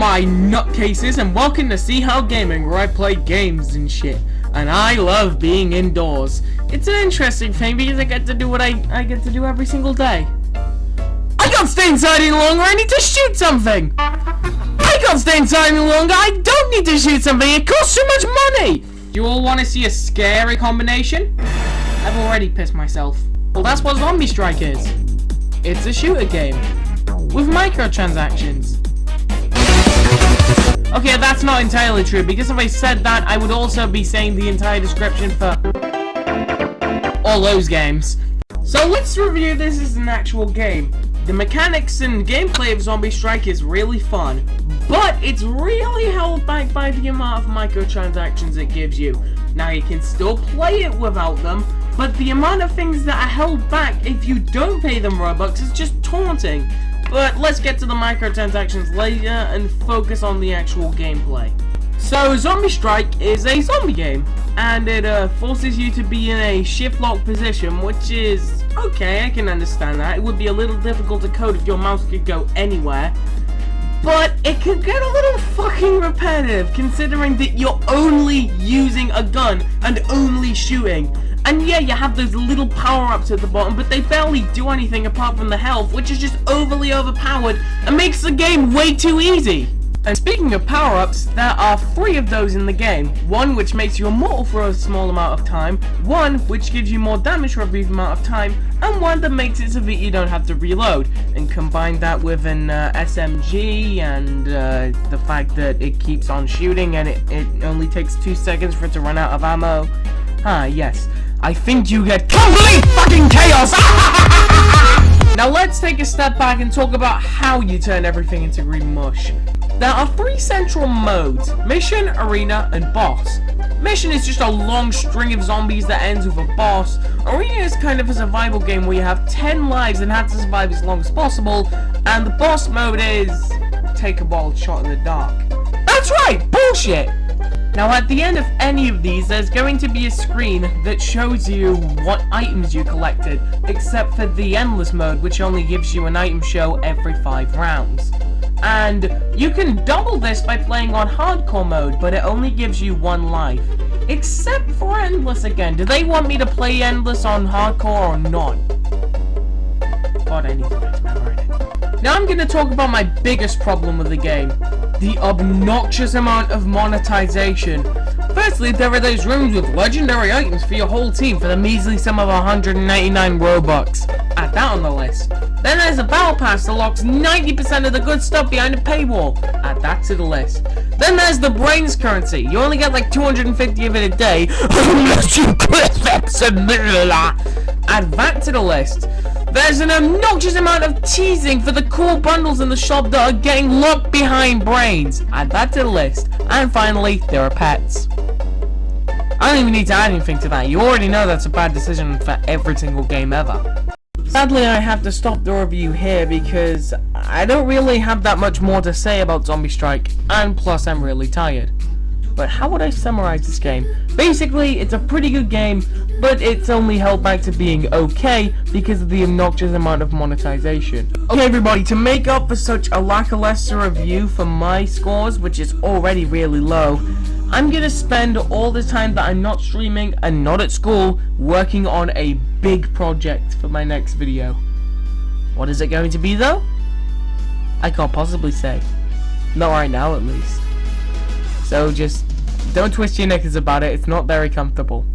my nutcases, and welcome to CHAL Gaming, where I play games and shit. And I love being indoors. It's an interesting thing because I get to do what I get to do every single day. I can't stay inside any longer, I need to shoot something! I can't stay inside any longer, I don't need to shoot something, it costs too much money! Do you all want to see a scary combination? I've already pissed myself. Well, that's what Zombie Strike is. It's a shooter game. With microtransactions. Okay, that's not entirely true, because if I said that, I would also be saying the entire description for all those games. So let's review this as an actual game. The mechanics and gameplay of Zombie Strike is really fun, but it's really held back by the amount of microtransactions it gives you. Now you can still play it without them, but the amount of things that are held back if you don't pay them Robux is just taunting. But let's get to the microtransactions later and focus on the actual gameplay. So Zombie Strike is a zombie game, and it forces you to be in a shift lock position, which is okay, I can understand that. It would be a little difficult to code if your mouse could go anywhere, but it could get a little fucking repetitive considering that you're only using a gun and only shooting. And yeah, you have those little power-ups at the bottom, but they barely do anything apart from the health, which is just overly overpowered and makes the game way too easy. And speaking of power-ups, there are 3 of those in the game. One which makes you immortal for a small amount of time, one which gives you more damage for a brief amount of time, and one that makes it so that you don't have to reload. And combine that with an SMG and the fact that it keeps on shooting and it only takes 2 seconds for it to run out of ammo. Ah, yes. I think you get complete fucking chaos! Now let's take a step back and talk about how you turn everything into green mush. There are 3 central modes: Mission, Arena, and Boss. Mission is just a long string of zombies that ends with a boss. Arena is kind of a survival game where you have 10 lives and have to survive as long as possible. And the Boss mode is take a wild shot in the dark. That's right! Bullshit! Now at the end of any of these, there's going to be a screen that shows you what items you collected, except for the endless mode, which only gives you an item show every 5 rounds. And you can double this by playing on hardcore mode, but it only gives you 1 life. Except for endless again. Do they want me to play endless on hardcore or not? God, I need to get remember it. Now I'm going to talk about my biggest problem with the game. The obnoxious amount of monetization. Firstly, there are those rooms with legendary items for your whole team for the measly sum of 199 Robux. Add that on the list. Then there's a battle pass that locks 90% of the good stuff behind a paywall. Add that to the list. Then there's the brains currency. You only get like 250 of it a day unless you quit Add that to the list. There's an obnoxious amount of teasing for the cool bundles in the shop that are getting locked behind brains. Add that to the list. And finally, there are pets. I don't even need to add anything to that. You already know that's a bad decision for every single game ever. Sadly, I have to stop the review here because I don't really have that much more to say about Zombie Strike, and plus I'm really tired. But how would I summarize this game? Basically, it's a pretty good game, but it's only held back to being okay because of the obnoxious amount of monetization. Okay everybody, to make up for such a lackluster review for my scores, which is already really low, I'm gonna spend all the time that I'm not streaming and not at school working on a big project for my next video. What is it going to be though? I can't possibly say. Not right now at least. So just don't twist your knickers about it, it's not very comfortable.